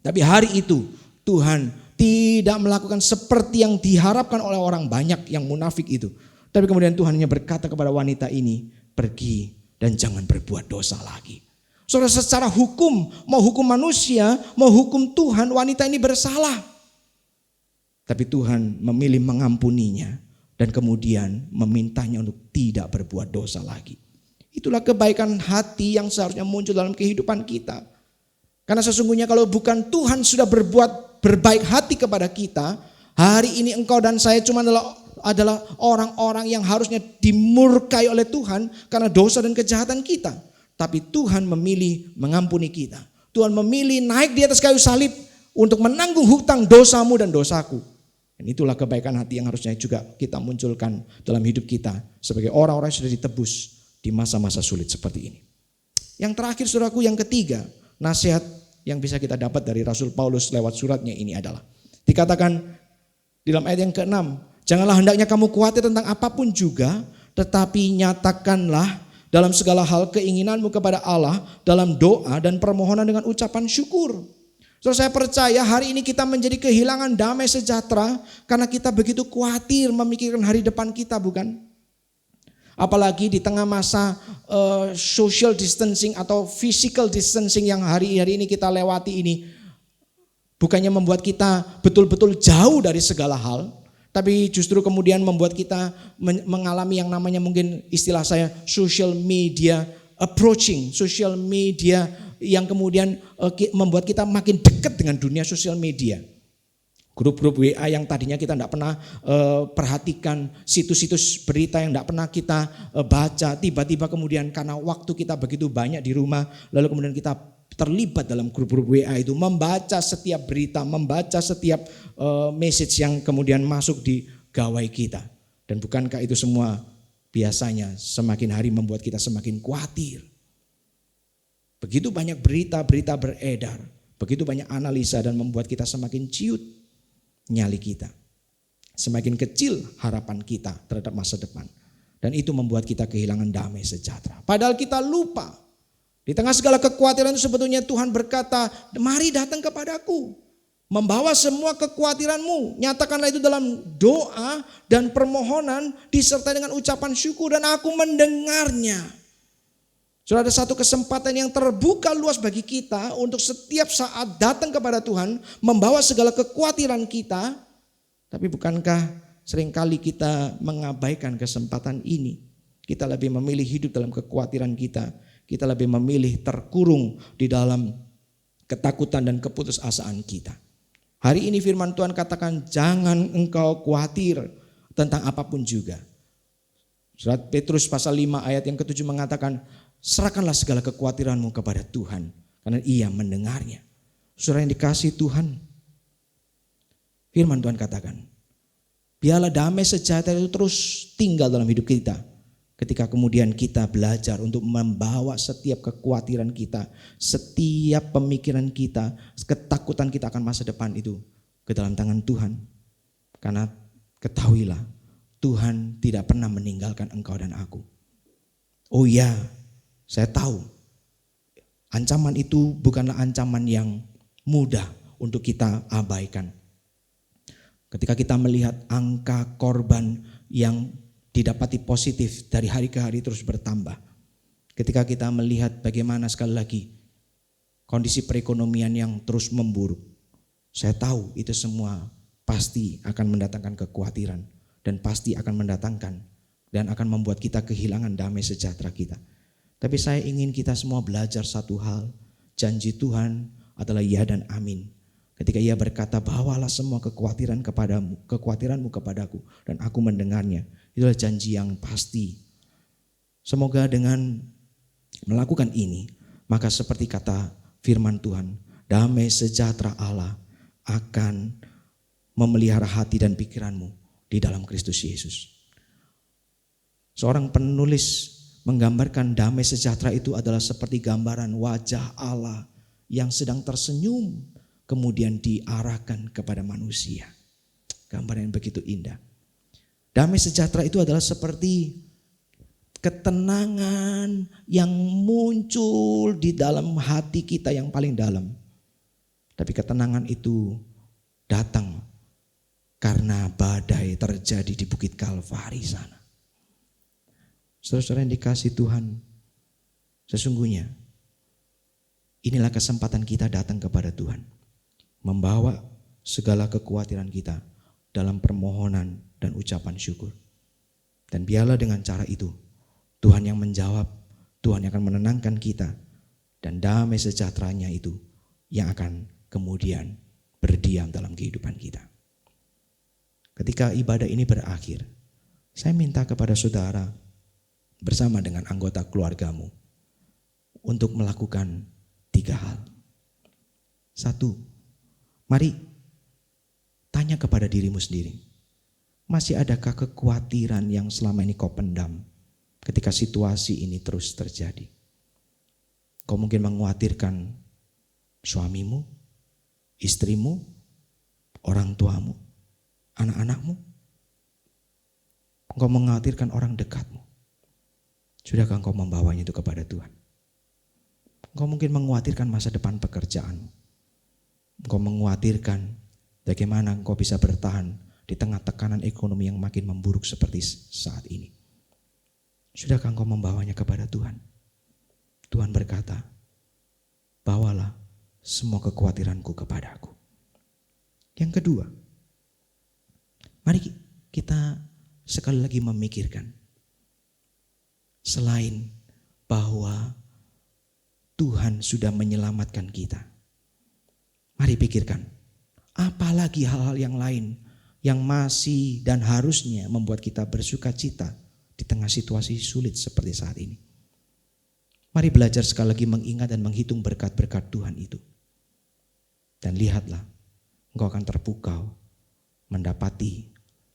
Tapi hari itu Tuhan tidak melakukan seperti yang diharapkan oleh orang banyak yang munafik itu. Tapi kemudian Tuhan hanya berkata kepada wanita ini, pergi dan jangan berbuat dosa lagi. Saudara, secara hukum, mau hukum manusia, mau hukum Tuhan, wanita ini bersalah. Tapi Tuhan memilih mengampuninya dan kemudian memintanya untuk tidak berbuat dosa lagi. Itulah kebaikan hati yang seharusnya muncul dalam kehidupan kita. Karena sesungguhnya kalau bukan Tuhan sudah berbuat berbaik hati kepada kita, hari ini engkau dan saya cuma adalah orang-orang yang harusnya dimurkai oleh Tuhan karena dosa dan kejahatan kita. Tapi Tuhan memilih mengampuni kita. Tuhan memilih naik di atas kayu salib untuk menanggung hutang dosamu dan dosaku. Dan itulah kebaikan hati yang harusnya juga kita munculkan dalam hidup kita sebagai orang-orang yang sudah ditebus di masa-masa sulit seperti ini. Yang terakhir saudaraku, yang ketiga, nasihat yang bisa kita dapat dari Rasul Paulus lewat suratnya ini adalah dikatakan di dalam ayat yang ke-6, janganlah hendaknya kamu khawatir tentang apapun juga, tetapi nyatakanlah dalam segala hal keinginanmu kepada Allah dalam doa dan permohonan dengan ucapan syukur. So, saya percaya hari ini kita menjadi kehilangan damai sejahtera karena kita begitu khawatir memikirkan hari depan kita, bukan? Apalagi di tengah masa social distancing atau physical distancing yang hari-hari ini kita lewati ini. Bukannya membuat kita betul-betul jauh dari segala hal. Tapi justru kemudian membuat kita mengalami yang namanya mungkin istilah saya social media approaching. Social media yang kemudian membuat kita makin dekat dengan dunia sosial media. Grup-grup WA yang tadinya kita tidak pernah perhatikan, situs-situs berita yang tidak pernah kita baca, tiba-tiba kemudian karena waktu kita begitu banyak di rumah, lalu kemudian kita terlibat dalam grup-grup WA itu, membaca setiap berita, membaca setiap message yang kemudian masuk di gawai kita. Dan bukankah itu semua biasanya semakin hari membuat kita semakin khawatir. Begitu banyak berita-berita beredar, begitu banyak analisa dan membuat kita semakin ciut nyali kita. Semakin kecil harapan kita terhadap masa depan. Dan itu membuat kita kehilangan damai sejahtera. Padahal kita lupa. Di tengah segala kekhawatiran itu sebetulnya Tuhan berkata, mari datang kepadaku. Membawa semua kekhawatiranmu. Nyatakanlah itu dalam doa dan permohonan disertai dengan ucapan syukur dan aku mendengarnya. Sudah ada satu kesempatan yang terbuka luas bagi kita untuk setiap saat datang kepada Tuhan, membawa segala kekhawatiran kita. Tapi bukankah seringkali kita mengabaikan kesempatan ini? Kita lebih memilih hidup dalam kekhawatiran kita. Kita lebih memilih terkurung di dalam ketakutan dan keputusasaan kita. Hari ini firman Tuhan katakan jangan engkau khawatir tentang apapun juga. Surat Petrus pasal 5 ayat yang ke-7 mengatakan serahkanlah segala kekhawatiranmu kepada Tuhan. karena ia mendengarnya. Saudara yang dikasihi Tuhan, firman Tuhan katakan, biarlah damai sejahtera itu terus tinggal dalam hidup kita. Ketika kemudian kita belajar untuk membawa setiap kekhawatiran kita, setiap pemikiran kita, ketakutan kita akan masa depan itu ke dalam tangan Tuhan. Karena ketahuilah, Tuhan tidak pernah meninggalkan engkau dan aku. Oh ya, saya tahu ancaman itu bukanlah ancaman yang mudah untuk kita abaikan. Ketika kita melihat angka korban yang didapati positif dari hari ke hari terus bertambah. Ketika kita melihat bagaimana sekali lagi kondisi perekonomian yang terus memburuk. Saya tahu itu semua pasti akan mendatangkan kekhawatiran dan pasti akan mendatangkan dan akan membuat kita kehilangan damai sejahtera kita. Tapi saya ingin kita semua belajar satu hal, janji Tuhan adalah ya dan amin. Ketika ia berkata, bawalah semua kekhawatiranmu kepadaku dan aku mendengarnya. Itulah janji yang pasti. Semoga dengan melakukan ini, maka seperti kata firman Tuhan, damai sejahtera Allah akan memelihara hati dan pikiranmu di dalam Kristus Yesus. Seorang penulis menggambarkan damai sejahtera itu adalah seperti gambaran wajah Allah yang sedang tersenyum kemudian diarahkan kepada manusia. Gambaran yang begitu indah. Damai sejahtera itu adalah seperti ketenangan yang muncul di dalam hati kita yang paling dalam. Tapi ketenangan itu datang karena badai terjadi di Bukit Kalvari sana. Saudara-saudara yang dikasihi Tuhan, sesungguhnya inilah kesempatan kita datang kepada Tuhan. Membawa segala kekhawatiran kita dalam permohonan dan ucapan syukur. Dan biarlah dengan cara itu Tuhan yang menjawab, Tuhan yang akan menenangkan kita, dan damai sejahteranya itu yang akan kemudian berdiam dalam kehidupan kita. Ketika ibadah ini berakhir, saya minta kepada saudara bersama dengan anggota keluargamu untuk melakukan 3 hal. 1, mari tanya kepada dirimu sendiri. Masih adakah kekhawatiran yang selama ini kau pendam ketika situasi ini terus terjadi? Kau mungkin mengkhawatirkan suamimu, istrimu, orang tuamu, anak-anakmu. Kau mengkhawatirkan orang dekatmu. Sudahkah engkau membawanya itu kepada Tuhan? Engkau mungkin mengkhawatirkan masa depan pekerjaanmu. Engkau mengkhawatirkan bagaimana engkau bisa bertahan di tengah tekanan ekonomi yang makin memburuk seperti saat ini. Sudahkah engkau membawanya kepada Tuhan? Tuhan berkata, bawalah semua kekhawatiranku kepadaku. Yang kedua, mari kita sekali lagi memikirkan, selain bahwa Tuhan sudah menyelamatkan kita, mari pikirkan, apalagi hal-hal yang lain yang masih dan harusnya membuat kita bersuka cita di tengah situasi sulit seperti saat ini. Mari belajar sekali lagi mengingat dan menghitung berkat-berkat Tuhan itu. Dan lihatlah, engkau akan terpukau mendapati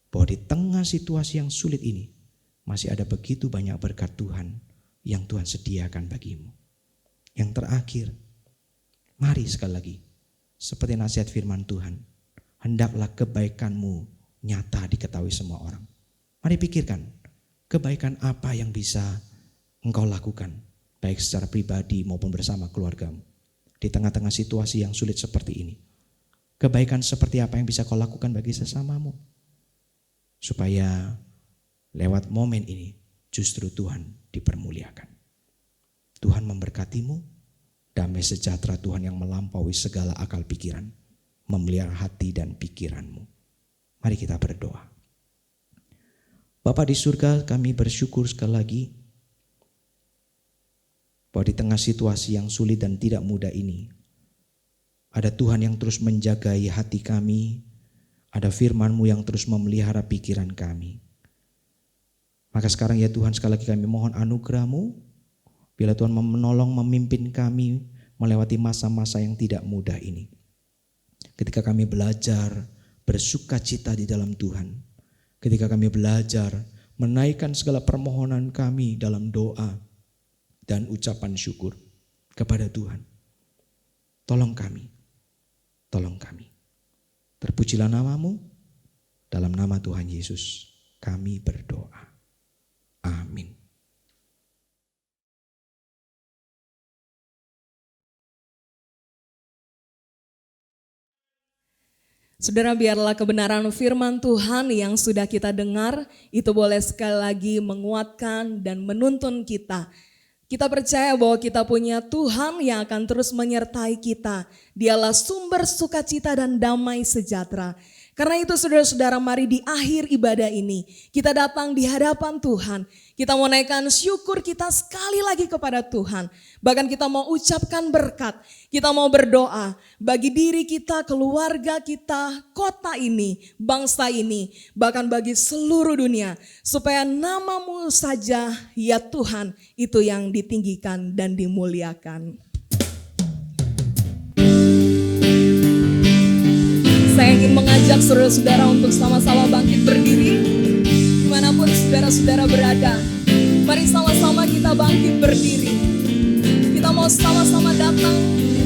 bahwa di tengah situasi yang sulit ini masih ada begitu banyak berkat Tuhan yang Tuhan sediakan bagimu. Yang terakhir, mari sekali lagi, seperti nasihat firman Tuhan, hendaklah kebaikanmu nyata diketahui semua orang. Mari pikirkan, kebaikan apa yang bisa engkau lakukan, baik secara pribadi maupun bersama keluargamu, di tengah-tengah situasi yang sulit seperti ini. Kebaikan seperti apa yang bisa kau lakukan bagi sesamamu, supaya lewat momen ini justru Tuhan dipermuliakan. Tuhan memberkatimu, damai sejahtera Tuhan yang melampaui segala akal pikiran memelihara hati dan pikiranmu. Mari kita berdoa. Bapa di surga, kami bersyukur sekali lagi bahwa di tengah situasi yang sulit dan tidak mudah ini, ada Tuhan yang terus menjagai hati kami, ada firman-Mu yang terus memelihara pikiran kami. Maka sekarang ya Tuhan, sekali lagi kami mohon anugerah-Mu, bila Tuhan menolong memimpin kami melewati masa-masa yang tidak mudah ini. Ketika kami belajar bersuka cita di dalam Tuhan, ketika kami belajar menaikkan segala permohonan kami dalam doa dan ucapan syukur kepada Tuhan. Tolong kami. Terpujilah namamu, dalam nama Tuhan Yesus kami berdoa. Amin. Saudara, biarlah kebenaran firman Tuhan yang sudah kita dengar itu boleh sekali lagi menguatkan dan menuntun kita. Kita percaya bahwa kita punya Tuhan yang akan terus menyertai kita. Dialah sumber sukacita dan damai sejahtera. Karena itu saudara-saudara, mari di akhir ibadah ini kita datang di hadapan Tuhan. Kita mau naikkan syukur kita sekali lagi kepada Tuhan. Bahkan kita mau ucapkan berkat. Kita mau berdoa bagi diri kita, keluarga kita, kota ini, bangsa ini, bahkan bagi seluruh dunia. Supaya namamu saja ya Tuhan itu yang ditinggikan dan dimuliakan. Saya ingin mengajak saudara-saudara untuk sama-sama bangkit berdiri. Dimanapun saudara-saudara berada, mari sama-sama kita bangkit berdiri. Kita mau sama-sama datang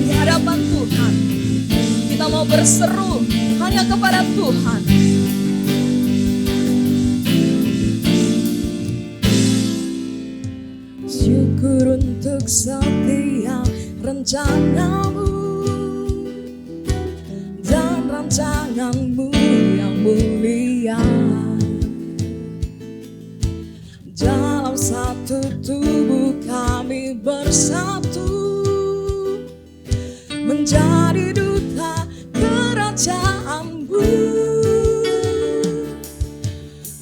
di hadapan Tuhan. Kita mau berseru hanya kepada Tuhan. Syukur untuk setiap rencanamu dan rancanganmu yang mulia. Dalam satu tubuh kami bersatu, menjadi duta kerajaanmu.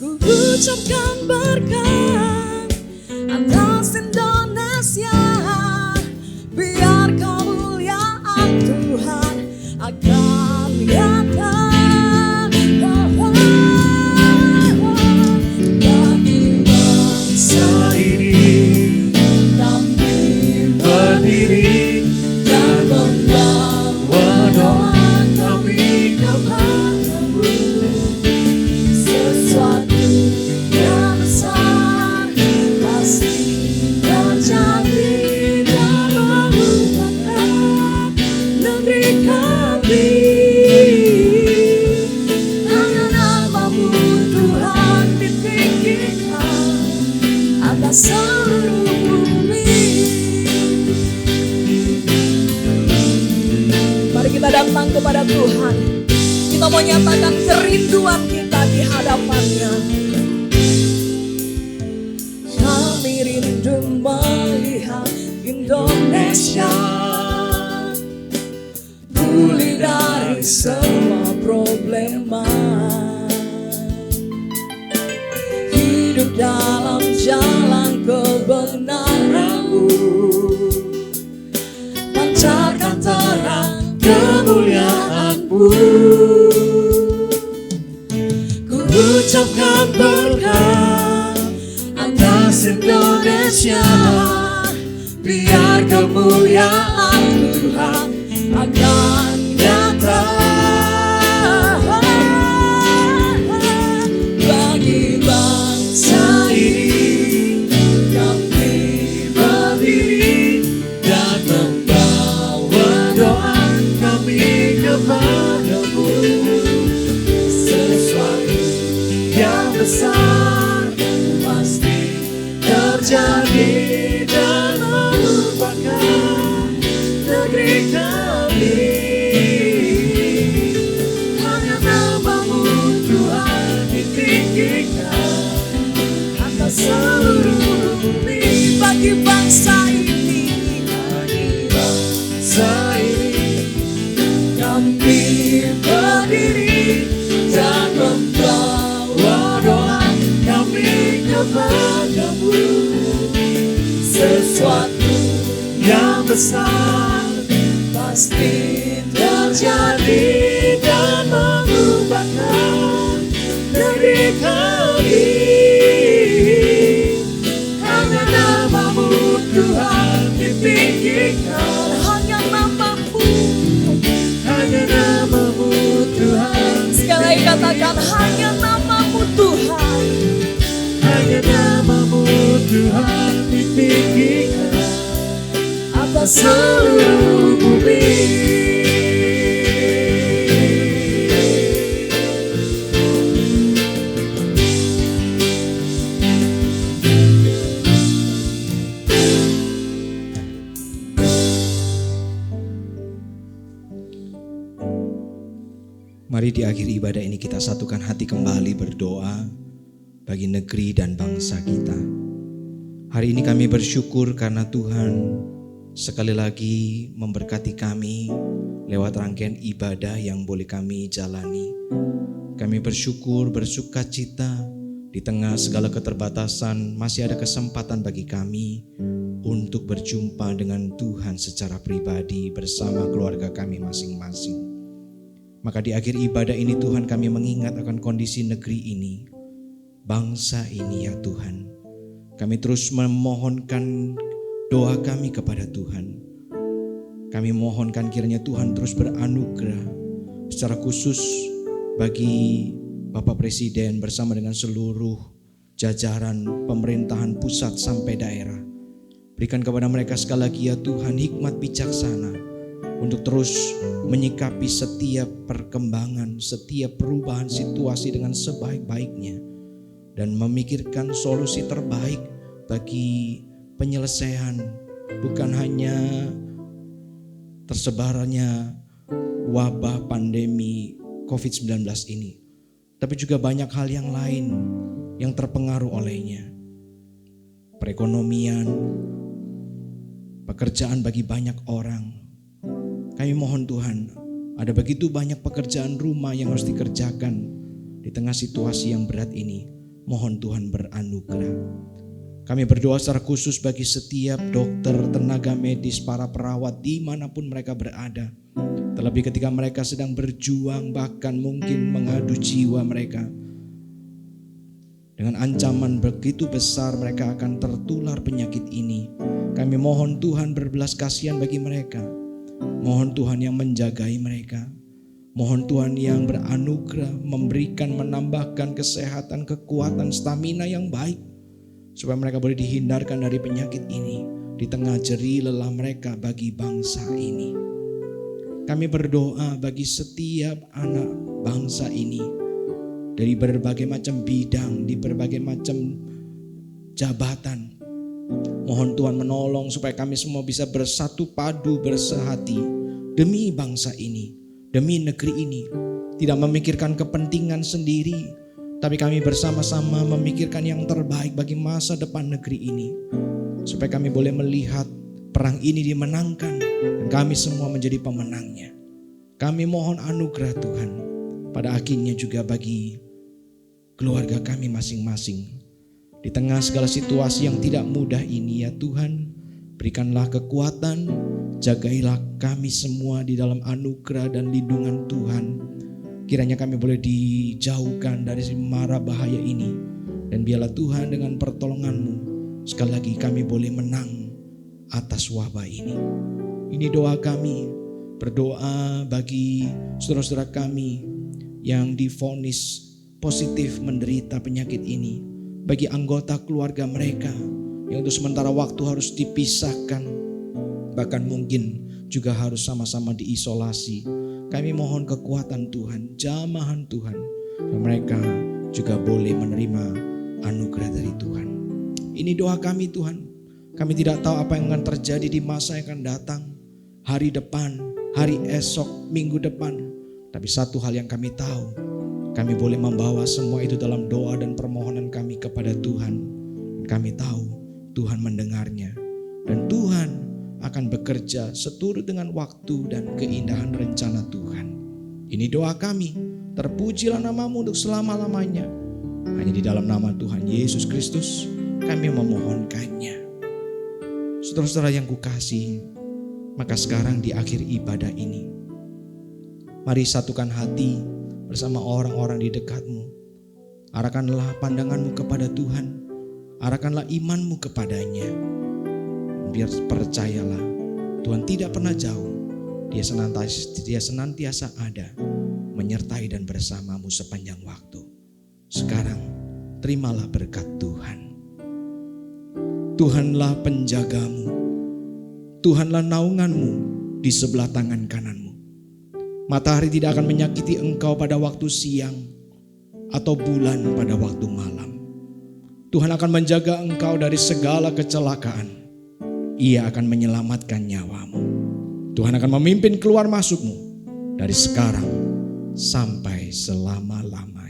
Ku ucapkan berkat atas Indonesia, biar kemuliaan Tuhan akan nyata. Bagi bangsa ini kami berdiri dan membawa doa kami kepadamu. Sesuatu yang besar pasti terjadi dan mengubahkan negeri kami. Hanya namamu Tuhan ditinggikan atas seluruh bumi. Mari kita datang kepada Tuhan. Kita mau nyatakan kerinduan kita di hadapannya. Kami rindu melihat Indonesia pulih dari semua problema, hidup dalam jalan kebenaran-Mu, pancarkan terang kemuliaan-Mu. Ku ucapkan berkat atas Indonesia, biar kemuliaan Tuhan akan nyata. Bagi bangsa ini kami berdiri dan membawa doa kami kepadamu. Sesuatu yang besar pasti terjadi dan melupakan negeri kami. Hanya namamu Tuhan ditinggikan atas seluruh bumi. Bagi bangsa ini, bagi bangsa ini kami berdiri dan membawa doa kami kepadamu. Sesuatu yang besar pasti terjadi dan mengubahkan negeri kami. Hanya namamu Tuhan ditinggikan. Hanya seluruh bumi. Mari di akhir ibadah ini kita satukan hati kembali berdoa bagi negeri dan bangsa kita. Hari ini kami bersyukur karena Tuhan sekali lagi memberkati kami lewat rangkaian ibadah yang boleh kami jalani. Kami bersyukur, bersukacita di tengah segala keterbatasan masih ada kesempatan bagi kami untuk berjumpa dengan Tuhan secara pribadi bersama keluarga kami masing-masing. Maka di akhir ibadah ini Tuhan kami mengingat akan kondisi negeri ini, bangsa ini ya Tuhan. Kami terus memohonkan doa kami kepada Tuhan. Kami mohonkan kiranya Tuhan terus beranugerah secara khusus bagi Bapak Presiden bersama dengan seluruh jajaran pemerintahan pusat sampai daerah. Berikan kepada mereka sekali lagi ya Tuhan hikmat bijaksana untuk terus menyikapi setiap perkembangan, setiap perubahan situasi dengan sebaik-baiknya dan memikirkan solusi terbaik bagi penyelesaian bukan hanya tersebarnya wabah pandemi COVID-19 ini, tapi juga banyak hal yang lain yang terpengaruh olehnya. Perekonomian, pekerjaan bagi banyak orang. Kami mohon Tuhan, ada begitu banyak pekerjaan rumah yang harus dikerjakan di tengah situasi yang berat ini. Mohon Tuhan beranugerah. Kami berdoa secara khusus bagi setiap dokter, tenaga medis, para perawat dimanapun mereka berada. Terlebih ketika mereka sedang berjuang bahkan mungkin mengadu jiwa mereka. Dengan ancaman begitu besar mereka akan tertular penyakit ini. Kami mohon Tuhan berbelas kasihan bagi mereka. Mohon Tuhan yang menjagai mereka. Mohon Tuhan yang beranugerah memberikan, menambahkan kesehatan, kekuatan, stamina yang baik. Supaya mereka boleh dihindarkan dari penyakit ini di tengah jerih lelah mereka bagi bangsa ini. Kami berdoa bagi setiap anak bangsa ini. Dari berbagai macam bidang, di berbagai macam jabatan. Mohon Tuhan menolong supaya kami semua bisa bersatu padu, bersehati demi bangsa ini, demi negeri ini. Tidak memikirkan kepentingan sendiri, tapi kami bersama-sama memikirkan yang terbaik bagi masa depan negeri ini. Supaya kami boleh melihat perang ini dimenangkan dan kami semua menjadi pemenangnya. Kami mohon anugerah Tuhan pada akhirnya juga bagi keluarga kami masing-masing. Di tengah segala situasi yang tidak mudah ini ya Tuhan, berikanlah kekuatan, jagailah kami semua di dalam anugerah dan lindungan Tuhan. Kiranya kami boleh dijauhkan dari mara bahaya ini. Dan biarlah Tuhan dengan pertolongan-Mu, sekali lagi kami boleh menang atas wabah ini. Ini doa kami, berdoa bagi saudara-saudara kami yang divonis positif menderita penyakit ini. Bagi anggota keluarga mereka yang untuk sementara waktu harus dipisahkan, bahkan mungkin juga harus sama-sama diisolasi. Kami mohon kekuatan Tuhan, jamahan Tuhan, dan mereka juga boleh menerima anugerah dari Tuhan. Ini doa kami Tuhan. Kami tidak tahu apa yang akan terjadi di masa yang akan datang, hari depan, hari esok, minggu depan. Tapi satu hal yang kami tahu, kami boleh membawa semua itu dalam doa dan permohonan kami kepada Tuhan. Kami tahu Tuhan mendengarnya. Dan Tuhan akan bekerja seturut dengan waktu dan keindahan rencana Tuhan. Ini doa kami. Terpujilah nama-Mu untuk selama-lamanya. Hanya di dalam nama Tuhan Yesus Kristus kami memohonkannya. Saudara-saudara yang kukasihi, maka sekarang di akhir ibadah ini, mari satukan hati bersama orang-orang di dekat-Mu. Arahkanlah pandangan-Mu kepada Tuhan. Arahkanlah iman-Mu kepadanya. Biar percayalah, Tuhan tidak pernah jauh. Dia senantiasa ada, menyertai dan bersama-Mu sepanjang waktu. Sekarang, terimalah berkat Tuhan. Tuhanlah penjaga-Mu. Tuhanlah naunganmu di sebelah tangan kananmu. Matahari tidak akan menyakiti engkau pada waktu siang, atau bulan pada waktu malam. Tuhan akan menjaga engkau dari segala kecelakaan. Ia akan menyelamatkan nyawamu. Tuhan akan memimpin keluar masukmu dari sekarang sampai selama-lamanya.